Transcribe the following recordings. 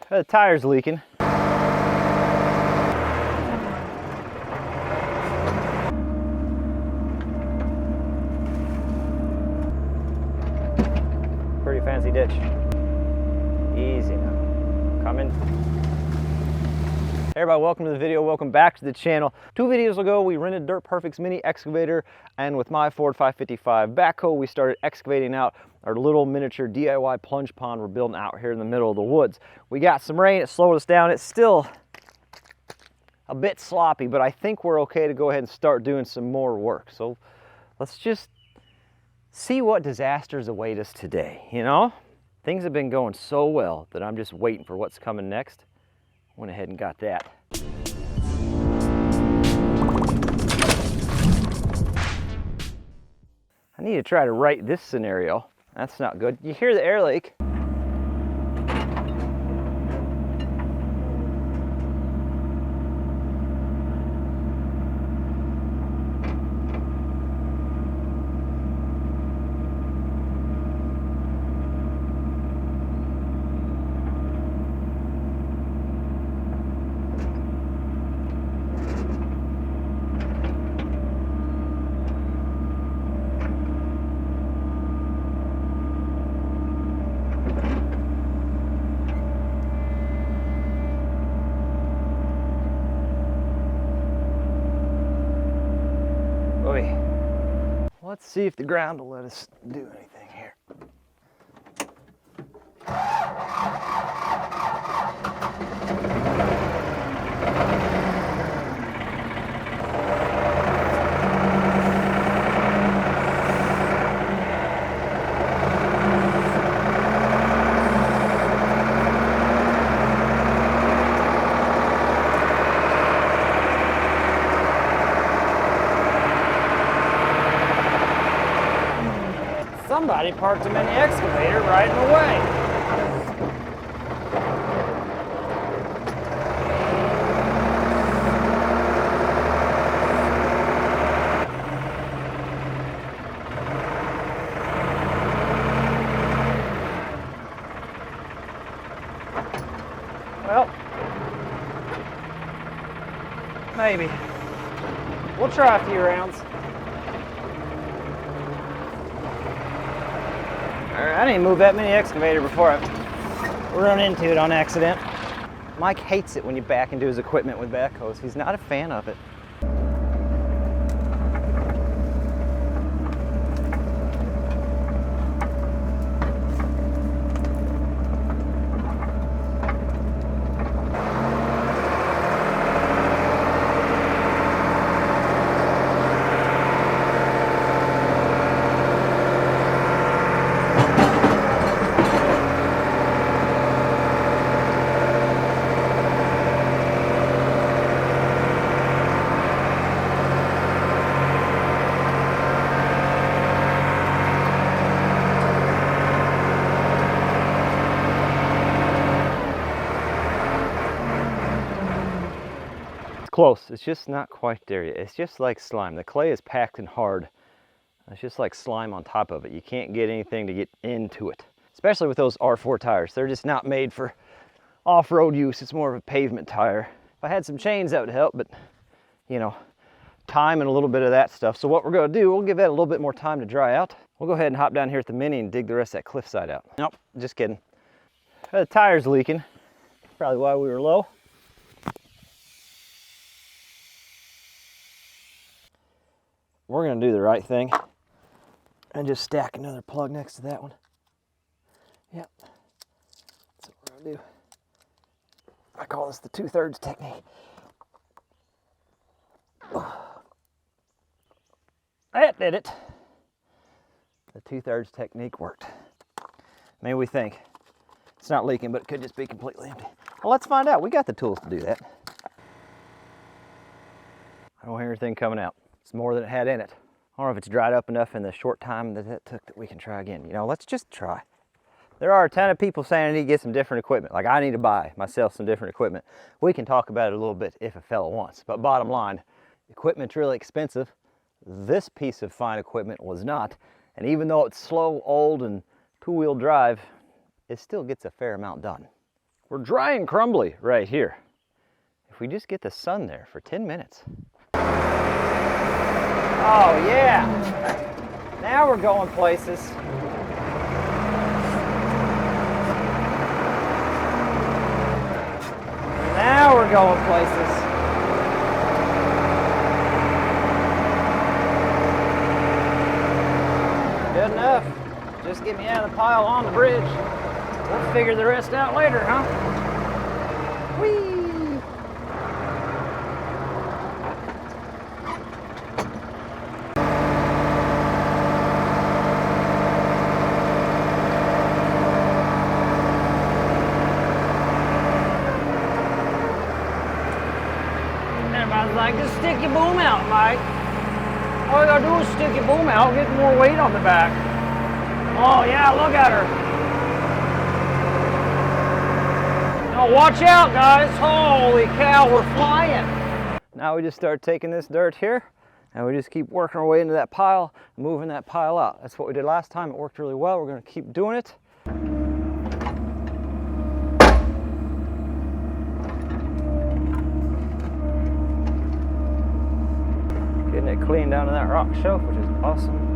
The tire's leaking. Pretty fancy ditch. Easy now. Coming. Hey everybody, welcome to the video. Welcome back to the channel. 2 videos ago, we rented Dirt Perfect's mini excavator, and with my Ford 555 backhoe, we started excavating out our little miniature DIY plunge pond we're building out here in the middle of the woods. We got some rain, it slowed us down. It's still a bit sloppy, but I think we're okay to go ahead and start doing some more work. So let's just see what disasters await us today, you know? Things have been going so well that I'm just waiting for what's coming next. Went ahead and got that. I need to try to write this scenario. That's not good. You hear the air leak. Let's see if the ground will let us do anything here. Somebody parked a mini excavator right in the way. Well, maybe. We'll try a few rounds. I didn't move that mini excavator before I run into it on accident. Mike hates it when you back into his equipment with backhoes. He's not a fan of it. Close. It's just not quite there yet. It's just like slime. The clay is packed and hard. It's just like slime on top of it. You can't get anything to get into it, especially with those R4 tires. They're just not made for off-road use. It's more of a pavement tire. If I had some chains, that would help, but you know, time and a little bit of that stuff. So what we're going to do, we'll give that a little bit more time to dry out. We'll go ahead and hop down here at the mini and dig the rest of that cliffside out. Nope, just kidding. The tire's leaking. Probably why we were low. We're going to do the right thing and just stack another plug next to that one. Yep, that's what we're going to do. I call this the 2/3 technique. That did it. The 2/3 technique worked. Maybe we think it's not leaking, but it could just be completely empty. Well, let's find out. We got the tools to do that. I don't hear anything coming out. It's more than it had in it. I don't know if it's dried up enough in the short time that it took that we can try again. You know, let's just try. There are a ton of people saying I need to get some different equipment. Like I need to buy myself some different equipment. We can talk about it a little bit if a fella wants. But bottom line, equipment's really expensive. This piece of fine equipment was not. And even though it's slow, old, and two-wheel drive, it still gets a fair amount done. We're dry and crumbly right here. If we just get the sun there for 10 minutes. Oh yeah! Now we're going places. Now we're going places. Good enough. Just get me out of the pile on the bridge. We'll figure the rest out later, huh? Whee! Everybody's like, just stick your boom out, Mike. All you gotta do is stick your boom out, get more weight on the back. Oh yeah, look at her. Oh, watch out, guys. Holy cow, we're flying. Now we just start taking this dirt here, and we just keep working our way into that pile, moving that pile out. That's what we did last time. It worked really well. We're gonna keep doing it. Getting it clean down to that rock shelf, which is awesome.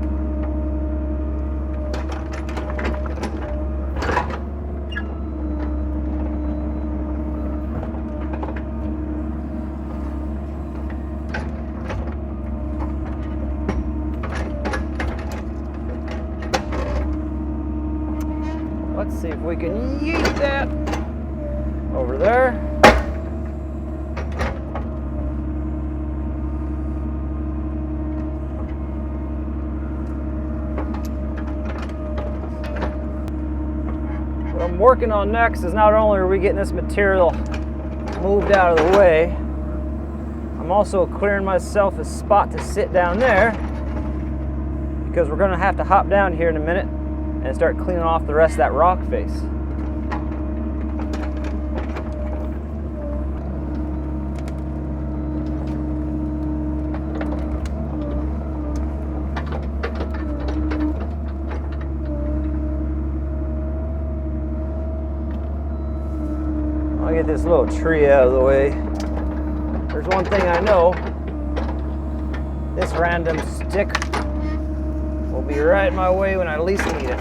Let's see if we can yeet that over there. What I'm working on next is not only are we getting this material moved out of the way, I'm also clearing myself a spot to sit down there, because we're going to have to hop down here in a minute and start cleaning off the rest of that rock face. I'll get this little tree out of the way. There's one thing I know. This random stick will be right in my way when I least need it.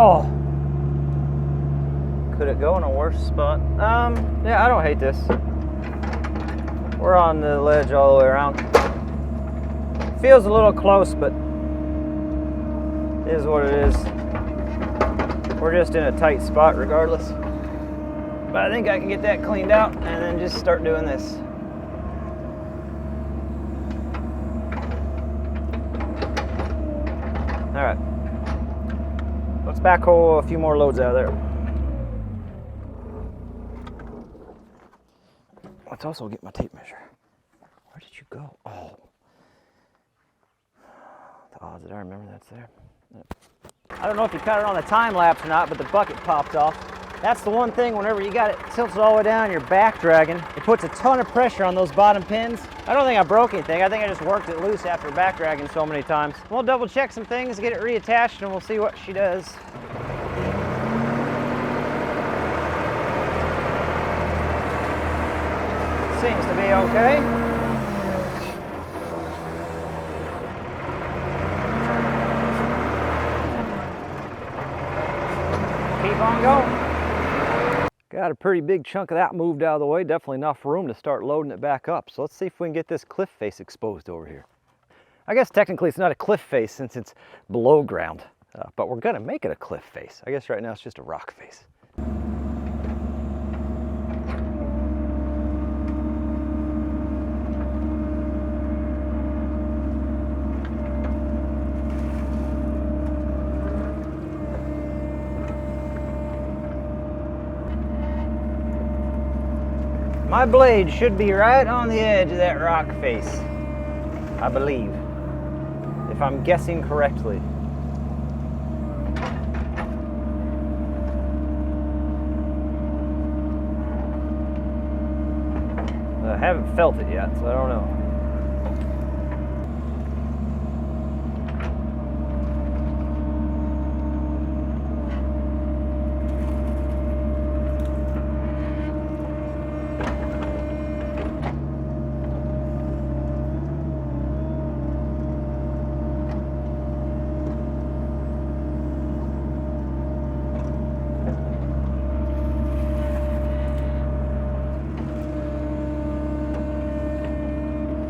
Oh, could it go in a worse spot? Yeah, I don't hate this. We're on the ledge all the way around. Feels a little close, but it is what it is. We're just in a tight spot regardless. But I think I can get that cleaned out and then just start doing this. All right. Let's backhoe a few more loads out of there. Let's also get my tape measure. Where did you go? Oh. The odds that I remember that's there. I don't know if you caught it on the time lapse or not, but the bucket popped off. That's the one thing, whenever you got it tilted all the way down, you're back dragging, it puts a ton of pressure on those bottom pins. I don't think I broke anything. I think I just worked it loose after back dragging so many times. We'll double check some things, get it reattached, and we'll see what she does. Seems to be okay. Keep on going. Got a pretty big chunk of that moved out of the way. Definitely enough room to start loading it back up. So let's see if we can get this cliff face exposed over here. I guess technically it's not a cliff face since it's below ground, but we're gonna make it a cliff face. I guess right now it's just a rock face. My blade should be right on the edge of that rock face, I believe, if I'm guessing correctly. I haven't felt it yet, so I don't know.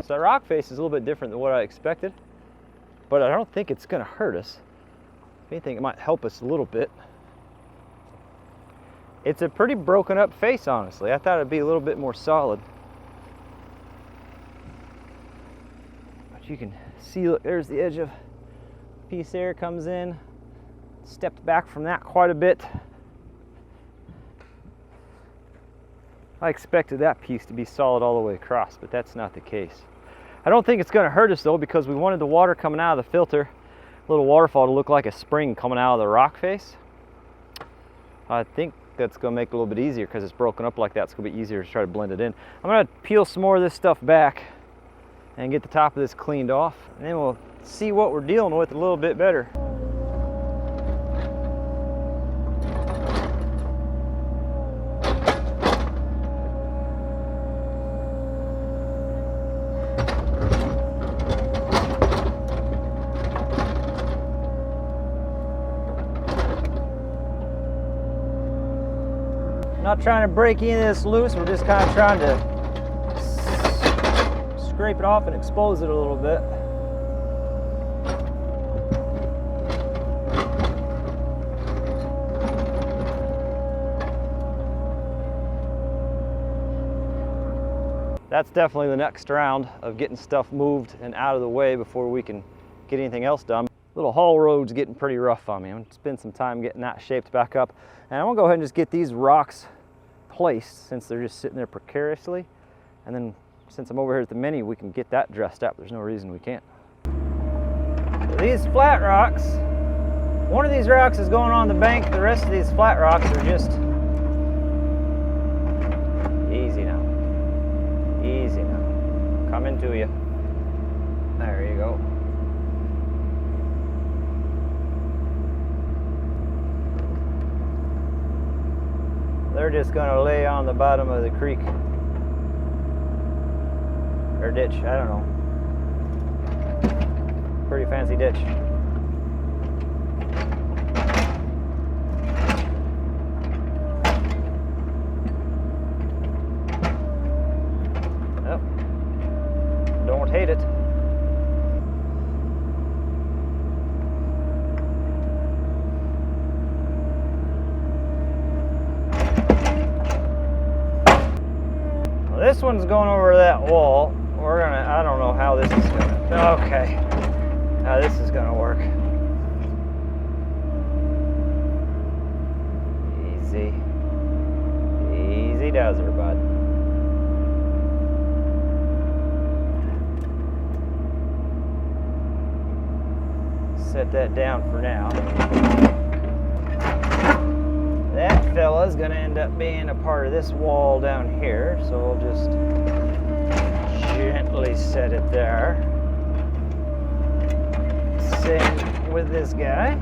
So that rock face is a little bit different than what I expected, but I don't think it's going to hurt us. If anything, it might help us a little bit. It's a pretty broken up face, honestly. I thought it'd be a little bit more solid. But you can see, look, there's the edge of the piece there, comes in. Stepped back from that quite a bit. I expected that piece to be solid all the way across, but that's not the case. I don't think it's going to hurt us though, because we wanted the water coming out of the filter, a little waterfall, to look like a spring coming out of the rock face. I think that's going to make it a little bit easier because it's broken up like that. It's going to be easier to try to blend it in. I'm going to peel some more of this stuff back and get the top of this cleaned off, and then we'll see what we're dealing with a little bit better. Not trying to break any of this loose, we're just kind of trying to scrape it off and expose it a little bit. That's definitely the next round of getting stuff moved and out of the way before we can get anything else done. Little haul road's getting pretty rough on me. I'm gonna spend some time getting that shaped back up. And I'm gonna go ahead and just get these rocks placed, since they're just sitting there precariously. And then since I'm over here at the Mini, we can get that dressed up. There's no reason we can't. So these flat rocks, one of these rocks is going on the bank. The rest of these flat rocks are just easy now. Easy now. Coming to you. There you go. They're just going to lay on the bottom of the creek or ditch, I don't know. Pretty fancy ditch. Yep. Don't hate it. This one's going over that wall. We're gonna, I don't know how this is gonna, okay. Now this is gonna work. Easy. Easy does her, bud. Set that down for now. That fella's gonna end up being a part of this wall down here, so we'll just gently set it there. Same with this guy.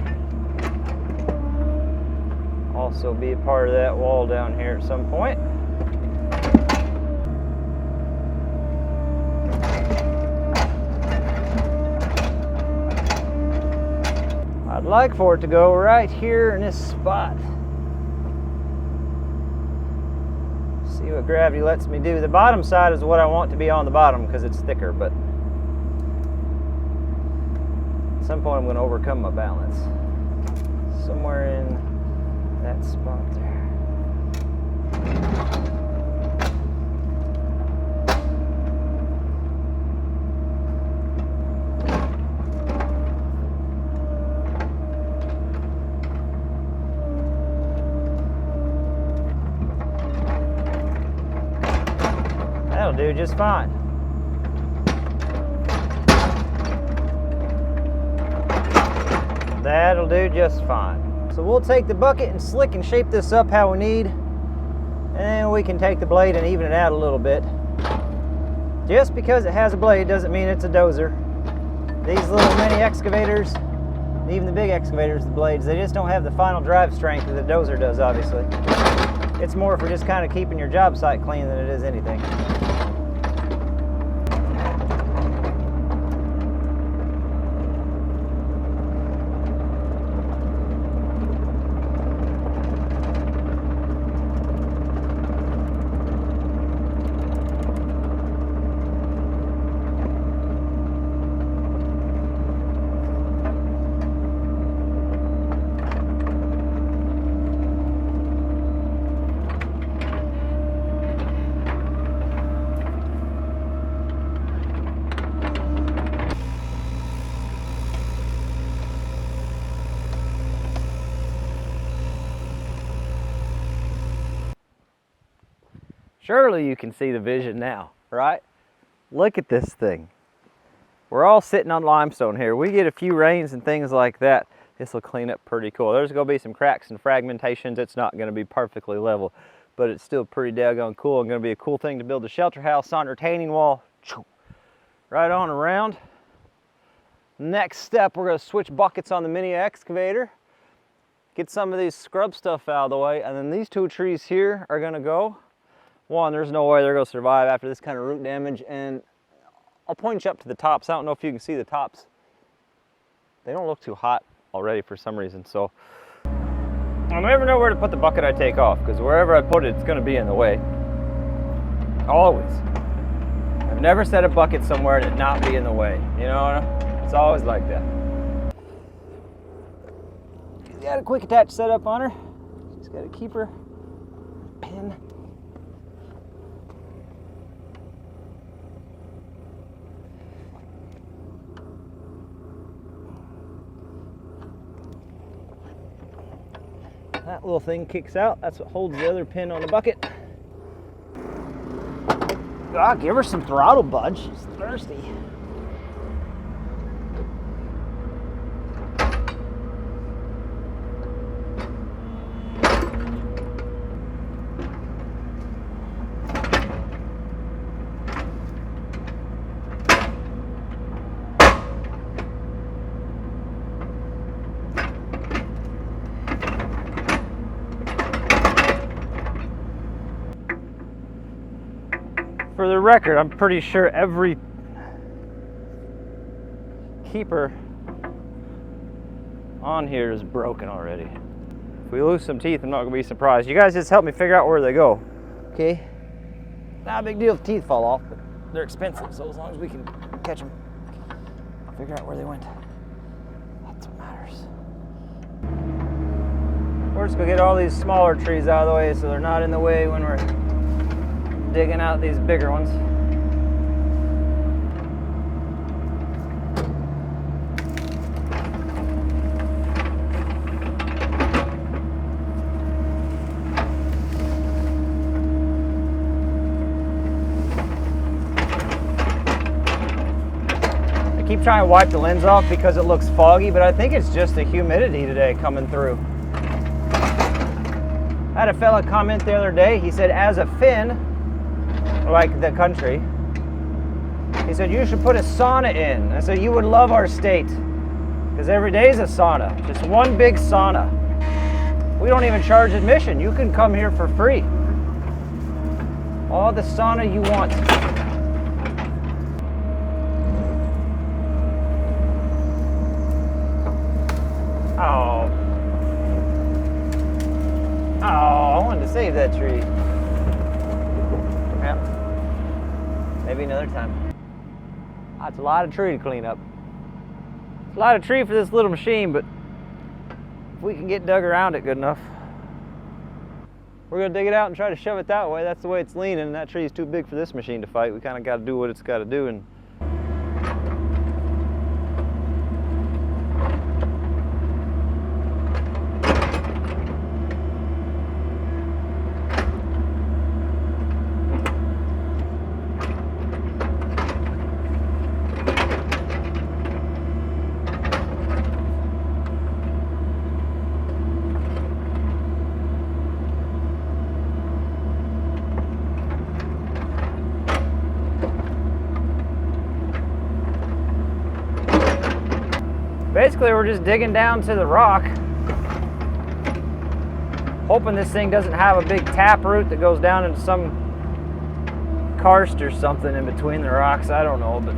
Also be a part of that wall down here at some point. I'd like for it to go right here in this spot. See what gravity lets me do. The bottom side is what I want to be on the bottom because it's thicker, but at some point I'm going to overcome my balance. Somewhere in that spot there. That'll do just fine. That'll do just fine. So we'll take the bucket and slick and shape this up how we need, and then we can take the blade and even it out a little bit. Just because it has a blade doesn't mean it's a dozer. These little mini excavators, even the big excavators, the blades, they just don't have the final drive strength that the dozer does, obviously. It's more for just kind of keeping your job site clean than it is anything. Surely you can see the vision now, right? Look at this thing. We're all sitting on limestone here. We get a few rains and things like that, this will clean up pretty cool. There's gonna be some cracks and fragmentations. It's not gonna be perfectly level, but it's still pretty daggone cool and gonna be a cool thing to build a shelter house on, retaining wall, right on around. Next step, we're gonna switch buckets on the mini excavator, get some of these scrub stuff out of the way, and then these two trees here are gonna go. One, there's no way they're gonna survive after this kind of root damage, and I'll point you up to the tops. I don't know if you can see the tops. They don't look too hot already for some reason, so I'll never know where to put the bucket I take off, because wherever I put it, it's gonna be in the way. Always. I've never set a bucket somewhere and it not be in the way, you know? It's always like that. She's got a quick attach setup on her. She's got a keeper pin. That little thing kicks out. That's what holds the other pin on the bucket. Ah, give her some throttle, bud. She's thirsty. For the record, I'm pretty sure every keeper on here is broken already. If we lose some teeth, I'm not gonna be surprised. You guys just help me figure out where they go, okay? Not a big deal if teeth fall off, but they're expensive, so as long as we can catch them, figure out where they went. That's what matters. We're just gonna get all these smaller trees out of the way so they're not in the way when we're digging out these bigger ones. I keep trying to wipe the lens off because it looks foggy, but I think it's just the humidity today coming through. I had a fella comment the other day. He said, as a Finn, like the country, he said, you should put a sauna in. I said, you would love our state, because every day is a sauna, just one big sauna. We don't even charge admission. You can come here for free. All the sauna you want. Oh, I wanted to save that tree. Yeah. Maybe another time. That's a lot of tree to clean up. It's a lot of tree for this little machine, but if we can get dug around it good enough, we're gonna dig it out and try to shove it that way. That's the way it's leaning. That tree is too big for this machine to fight. We kind of got to do what it's got to do. And basically we're just digging down to the rock, hoping this thing doesn't have a big tap root that goes down into some karst or something in between the rocks. I don't know, but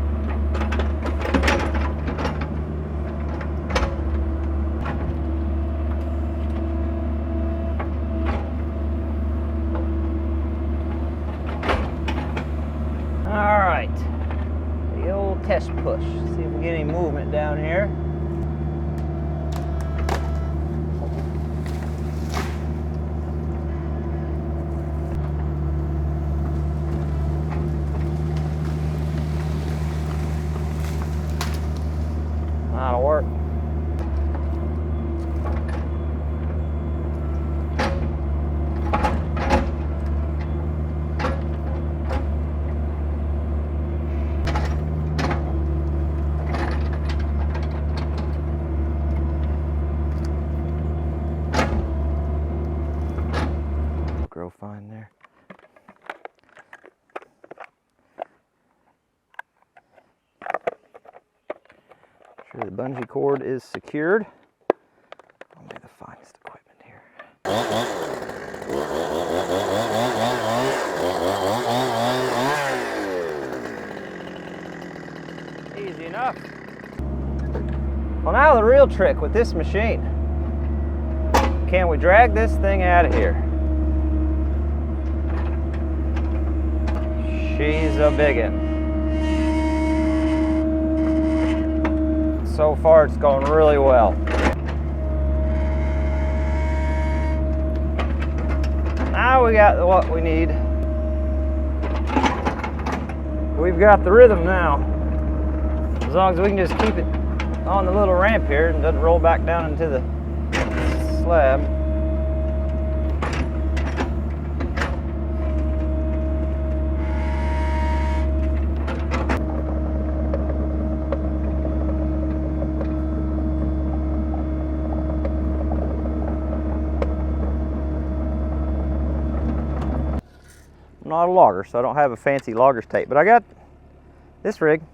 all right, the old test push. See if we get any movement down here. That'll work. Grow fine there. Sure the bungee cord is secured. Only the finest equipment here. Easy enough. Well, now the real trick with this machine. Can we drag this thing out of here? She's a biggin'. So far it's going really well. Now we got what we need. We've got the rhythm now. As long as we can just keep it on the little ramp here and doesn't roll back down into the slab. I'm not a logger, so I don't have a fancy logger's tape, but I got this rig. Is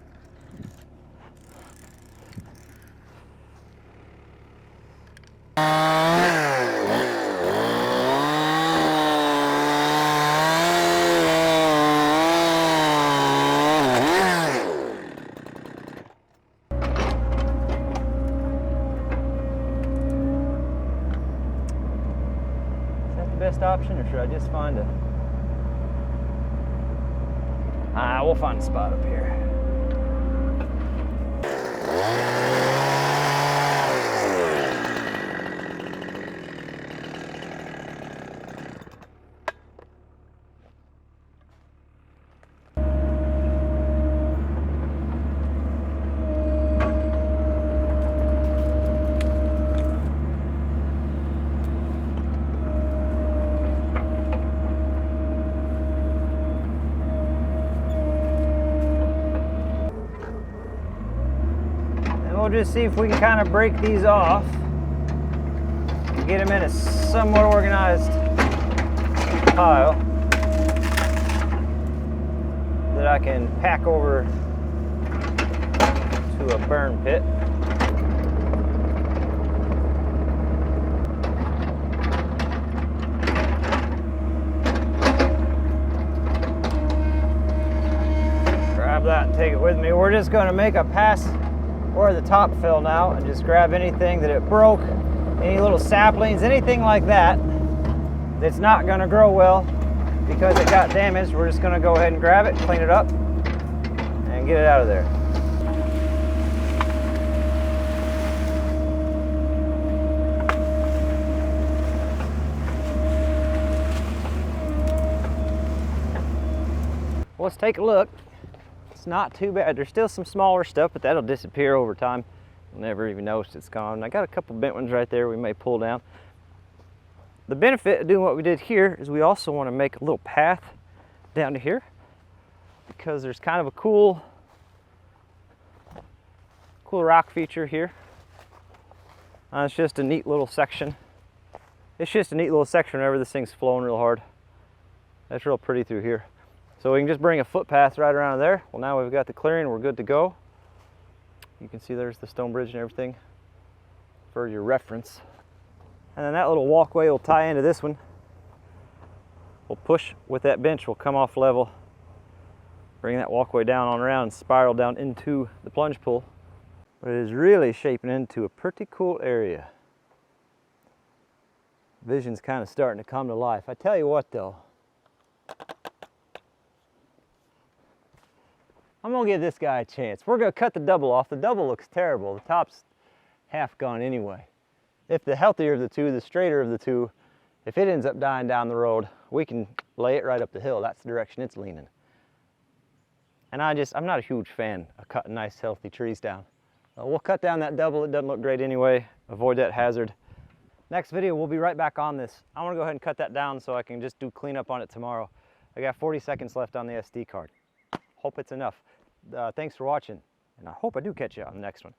that the best option, or should I just find a... we'll find a spot up here. We'll just see if we can kind of break these off and get them in a somewhat organized pile that I can pack over to a burn pit. Grab that and take it with me. We're just going to make a pass where the top fell now and just grab anything that it broke, any little saplings, anything like that that's not going to grow well because it got damaged. We're just going to go ahead and grab it, clean it up, and get it out of there. Well, let's take a look. Not too bad. There's still some smaller stuff, but that'll disappear over time. You'll never even notice it's gone. I got a couple bent ones right there we may pull down. The benefit of doing what we did here is we also want to make a little path down to here because there's kind of a cool rock feature here. It's just a neat little section. It's just a neat little section whenever this thing's flowing real hard. That's real pretty through here. So we can just bring a footpath right around there. Well, now we've got the clearing, we're good to go. You can see there's the stone bridge and everything. for your reference. And then that little walkway will tie into this one. We'll push with that bench, we'll come off level, bring that walkway down on around and spiral down into the plunge pool. But it is really shaping into a pretty cool area. Vision's kind of starting to come to life. I tell you what though, I'm gonna give this guy a chance. We're gonna cut the double off. The double looks terrible. The top's half gone anyway. If the healthier of the two, the straighter of the two, if it ends up dying down the road, we can lay it right up the hill. That's the direction it's leaning. And I'm not a huge fan of cutting nice healthy trees down. We'll cut down that double. It doesn't look great anyway. Avoid that hazard. Next video, we'll be right back on this. I want to go ahead and cut that down so I can just do cleanup on it tomorrow. I got 40 seconds left on the SD card. Hope it's enough. Thanks for watching, and I hope I do catch you on the next one.